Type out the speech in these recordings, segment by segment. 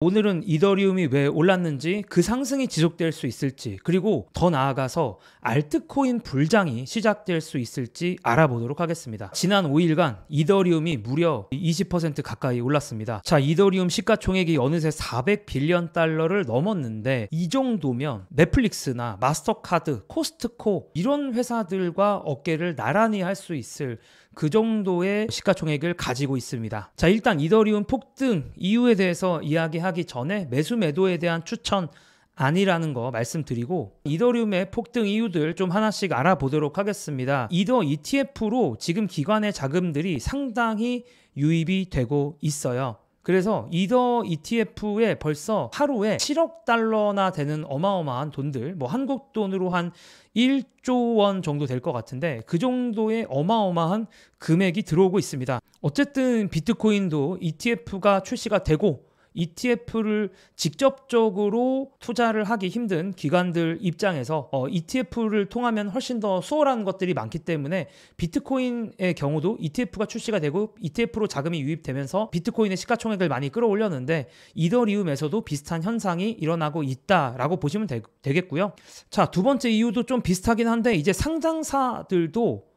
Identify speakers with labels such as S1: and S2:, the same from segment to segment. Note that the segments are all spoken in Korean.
S1: 오늘은 이더리움이 왜 올랐는지, 그 상승이 지속될 수 있을지, 그리고 더 나아가서 알트코인 불장이 시작될 수 있을지 알아보도록 하겠습니다. 지난 5일간 이더리움이 무려 20% 가까이 올랐습니다. 자, 이더리움 시가총액이 어느새 400빌리언 달러를 넘었는데, 이 정도면 넷플릭스나 마스터카드, 코스트코 이런 회사들과 어깨를 나란히 할 수 있을 그 정도의 시가총액을 가지고 있습니다. 자, 일단 이더리움 폭등 이유에 대해서 이야기하기 전에 매수 매도에 대한 추천 아니라는 거 말씀드리고, 이더리움의 폭등 이유들 좀 하나씩 알아보도록 하겠습니다. 이더 ETF로 지금 기관의 자금들이 상당히 유입이 되고 있어요. 그래서 이더 ETF에 벌써 하루에 7억 달러나 되는 어마어마한 돈들, 뭐 한국 돈으로 한 1조 원 정도 될 것 같은데, 그 정도의 어마어마한 금액이 들어오고 있습니다. 어쨌든 비트코인도 ETF가 출시가 되고, ETF를 직접적으로 투자를 하기 힘든 기관들 입장에서 ETF를 통하면 훨씬 더 수월한 것들이 많기 때문에, 비트코인의 경우도 ETF가 출시가 되고 ETF로 자금이 유입되면서 비트코인의 시가총액을 많이 끌어올렸는데, 이더리움에서도 비슷한 현상이 일어나고 있다라고 보시면 되겠고요. 자, 두 번째 이유도 좀 비슷하긴 한데, 이제 상장사들도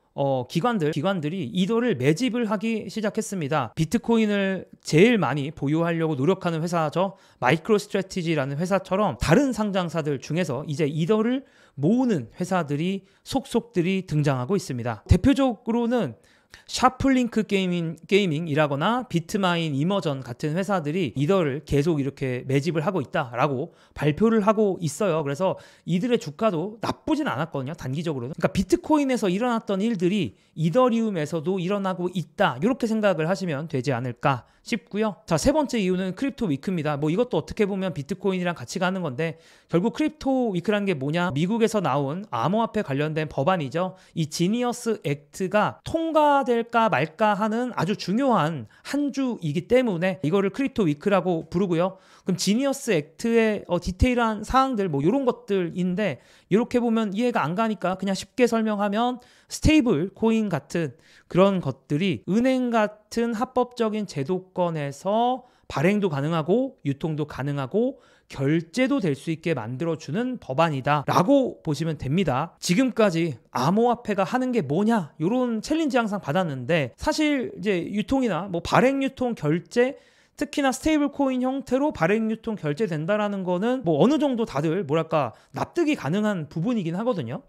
S1: 기관들이 이더를 매집을 하기 시작했습니다. 비트코인을 제일 많이 보유하려고 노력하는 회사죠. 마이크로스트래티지라는 회사처럼 다른 상장사들 중에서 이제 이더를 모으는 회사들이 속속들이 등장하고 있습니다. 대표적으로는 샤플링크 게이밍이라거나 비트마인 이머전 같은 회사들이 이더를 계속 이렇게 매집을 하고 있다라고 발표를 하고 있어요. 그래서 이들의 주가도 나쁘진 않았거든요, 단기적으로는. 그러니까 비트코인에서 일어났던 일들이 이더리움에서도 일어나고 있다, 이렇게 생각을 하시면 되지 않을까 싶고요. 자, 세 번째 이유는 크립토 위크입니다. 뭐 이것도 어떻게 보면 비트코인이랑 같이 가는 건데, 결국 크립토 위크라는 게 뭐냐? 미국에서 나온 암호화폐 관련된 법안이죠. 이 지니어스 액트가 통과될까 말까 하는 아주 중요한 한 주이기 때문에 이거를 크립토 위크라고 부르고요. 그럼 지니어스 액트의 디테일한 사항들, 뭐 이런 것들인데, 이렇게 보면 이해가 안 가니까 그냥 쉽게 설명하면, 스테이블 코인 같은 그런 것들이 은행 같은 합법적인 제도권에서 발행도 가능하고 유통도 가능하고 결제도 될 수 있게 만들어주는 법안이다 라고 보시면 됩니다. 지금까지 암호화폐가 하는 게 뭐냐, 이런 챌린지 항상 받았는데, 사실 이제 유통이나 뭐 발행, 유통, 결제, 특히나 스테이블 코인 형태로 발행, 유통, 결제된다라는 거는 뭐 어느 정도 다들 뭐랄까 납득이 가능한 부분이긴 하거든요.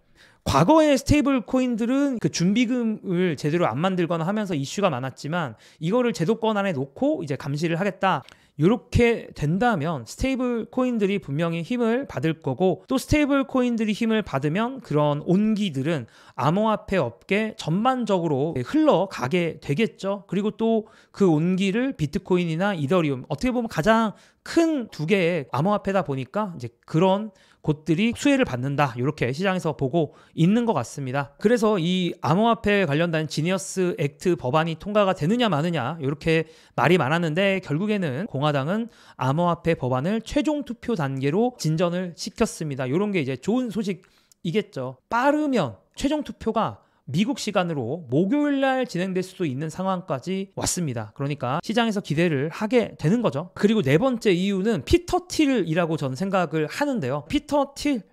S1: 과거의 스테이블 코인들은 그 준비금을 제대로 안 만들거나 하면서 이슈가 많았지만, 이거를 제도권 안에 놓고 이제 감시를 하겠다, 이렇게 된다면 스테이블 코인들이 분명히 힘을 받을 거고, 또 스테이블 코인들이 힘을 받으면 그런 온기들은 암호화폐 업계 전반적으로 흘러가게 되겠죠. 그리고 또 그 온기를 비트코인이나 이더리움, 어떻게 보면 가장 큰 두 개의 암호화폐다 보니까 이제 그런 곳들이 수혜를 받는다, 이렇게 시장에서 보고 있는 것 같습니다. 그래서 이 암호화폐 관련된 지니어스 액트 법안이 통과가 되느냐 마느냐, 이렇게 말이 많았는데, 결국에는 공화당은 암호화폐 법안을 최종 투표 단계로 진전을 시켰습니다. 이런 게 이제 좋은 소식이겠죠. 빠르면 최종 투표가 미국 시간으로 목요일 날 진행될 수도 있는 상황까지 왔습니다. 그러니까 시장에서 기대를 하게 되는 거죠. 그리고 네 번째 이유는 피터 틸이라고 저는 생각을 하는데요. 피터 틸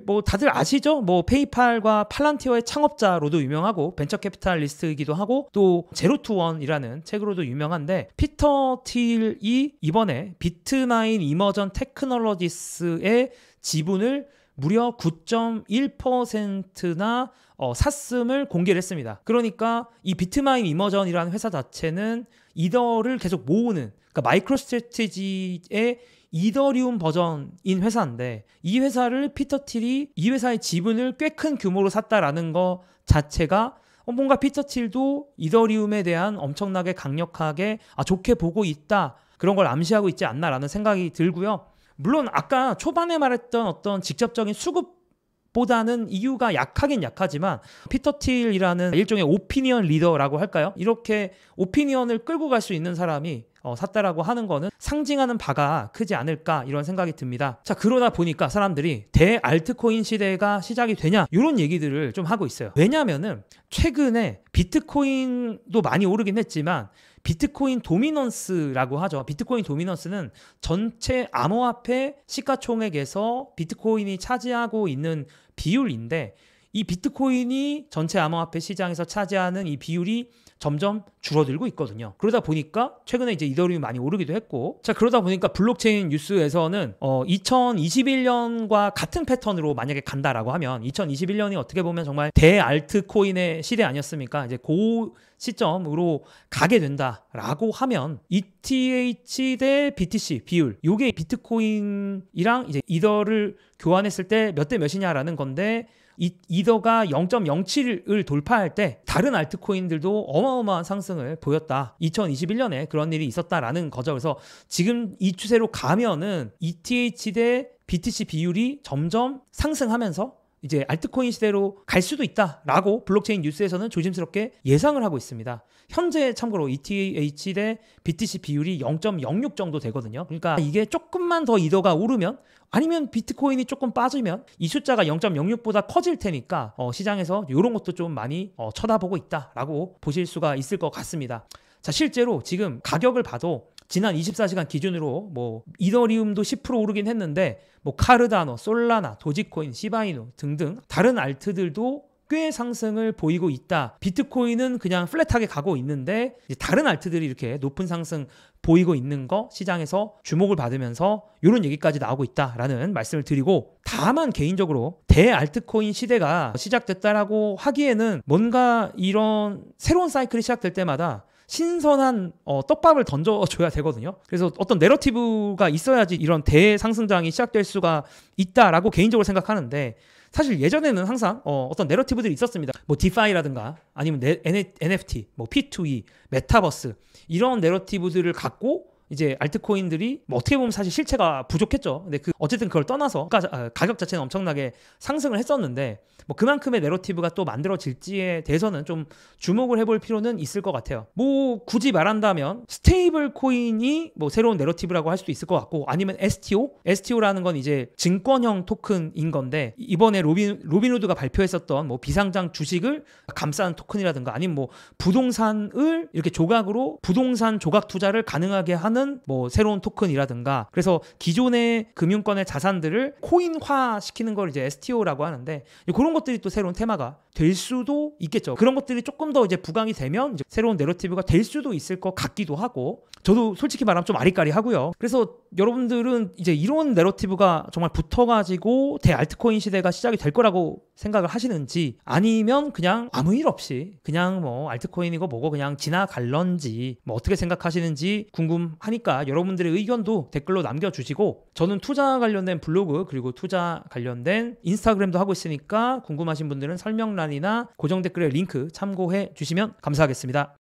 S1: 뭐 다들 아시죠? 뭐 페이팔과 팔란티어의 창업자로도 유명하고 벤처 캐피탈리스트이기도 하고, 또 제로 투 원이라는 책으로도 유명한데, 피터 틸이 이번에 비트마인 이머전 테크놀로지스의 지분을 무려 9.1%나 샀음을 공개를 했습니다. 그러니까 이 비트마인 이머전이라는 회사 자체는 이더를 계속 모으는, 그러니까 마이크로스트래티지의 이더리움 버전인 회사인데, 이 회사를 피터 틸이 이 회사의 지분을 꽤 큰 규모로 샀다라는 거 자체가 뭔가 피터 틸도 이더리움에 대한 엄청나게 강력하게 좋게 보고 있다, 그런 걸 암시하고 있지 않나라는 생각이 들고요. 물론 아까 초반에 말했던 어떤 직접적인 수급보다는 이유가 약하긴 약하지만, 피터 틸이라는 일종의 오피니언 리더라고 할까요? 이렇게 오피니언을 끌고 갈 수 있는 사람이 샀다라고 하는 거는 상징하는 바가 크지 않을까, 이런 생각이 듭니다. 자, 그러다 보니까 사람들이 대알트코인 시대가 시작이 되냐, 이런 얘기들을 좀 하고 있어요. 왜냐면은 최근에 비트코인도 많이 오르긴 했지만 비트코인 도미넌스라고 하죠. 비트코인 도미넌스는 전체 암호화폐 시가총액에서 비트코인이 차지하고 있는 비율인데, 이 비트코인이 전체 암호화폐 시장에서 차지하는 이 비율이 점점 줄어들고 있거든요. 그러다 보니까 최근에 이제 이더리움이 많이 오르기도 했고, 자, 그러다 보니까 블록체인 뉴스에서는 2021년과 같은 패턴으로 만약에 간다라고 하면, 2021년이 어떻게 보면 정말 대알트코인의 시대 아니었습니까? 이제 그 시점으로 가게 된다라고 하면 ETH 대 BTC 비율, 요게 비트코인이랑 이제 이더를 교환했을 때 몇 대 몇이냐라는 건데, 이더가 0.07을 돌파할 때 다른 알트코인들도 어마어마한 상승을 보였다. 2021년에 그런 일이 있었다라는 거죠. 그래서 지금 이 추세로 가면은 ETH 대 BTC 비율이 점점 상승하면서 이제 알트코인 시대로 갈 수도 있다라고 블록체인 뉴스에서는 조심스럽게 예상을 하고 있습니다. 현재 참고로 ETH 대 BTC 비율이 0.06 정도 되거든요. 그러니까 이게 조금만 더 이더가 오르면, 아니면 비트코인이 조금 빠지면 이 숫자가 0.06보다 커질 테니까 시장에서 이런 것도 좀 많이 쳐다보고 있다라고 보실 수가 있을 것 같습니다. 자, 실제로 지금 가격을 봐도 지난 24시간 기준으로 뭐 이더리움도 10% 오르긴 했는데, 뭐 카르다노, 솔라나, 도지코인, 시바이노 등등 다른 알트들도 꽤 상승을 보이고 있다. 비트코인은 그냥 플랫하게 가고 있는데, 이제 다른 알트들이 이렇게 높은 상승 보이고 있는 거 시장에서 주목을 받으면서 이런 얘기까지 나오고 있다라는 말씀을 드리고, 다만 개인적으로 대알트코인 시대가 시작됐다라고 하기에는 뭔가 이런 새로운 사이클이 시작될 때마다 신선한 떡밥을 던져줘야 되거든요. 그래서 어떤 내러티브가 있어야지 이런 대상승장이 시작될 수가 있다라고 개인적으로 생각하는데, 사실 예전에는 항상 어떤 내러티브들이 있었습니다. 뭐 디파이라든가 아니면 NFT, 뭐 P2E, 메타버스, 이런 내러티브들을 갖고 이제 알트코인들이 뭐 어떻게 보면 사실 실체가 부족했죠. 근데 어쨌든 그걸 떠나서 가격 자체는 엄청나게 상승을 했었는데, 뭐 그만큼의 내러티브가 또 만들어질지에 대해서는 좀 주목을 해볼 필요는 있을 것 같아요. 뭐 굳이 말한다면 스테이블 코인이 뭐 새로운 내러티브라고 할 수도 있을 것 같고, 아니면 STO라는 건 이제 증권형 토큰인 건데, 이번에 로빈후드가 발표했었던 뭐 비상장 주식을 감싼 토큰이라든가, 아니면 뭐 부동산을 이렇게 조각으로 부동산 조각 투자를 가능하게 하는 뭐 새로운 토큰이라든가, 그래서 기존의 금융권의 자산들을 코인화 시키는 걸 이제 STO라고 하는데, 그런 것들이 또 새로운 테마가 될 수도 있겠죠. 그런 것들이 조금 더 이제 부각이 되면 이제 새로운 내러티브가 될 수도 있을 것 같기도 하고, 저도 솔직히 말하면 좀 아리까리하고요. 그래서 여러분들은 이제 이런 내러티브가 정말 붙어가지고 대알트코인 시대가 시작이 될 거라고 생각을 하시는지, 아니면 그냥 아무 일 없이 그냥 뭐 알트코인이고 뭐고 그냥 지나갈런지, 뭐 어떻게 생각하시는지 궁금하니까 여러분들의 의견도 댓글로 남겨주시고, 저는 투자 관련된 블로그 그리고 투자 관련된 인스타그램도 하고 있으니까 궁금하신 분들은 설명란이나 고정 댓글에 링크 참고해 주시면 감사하겠습니다.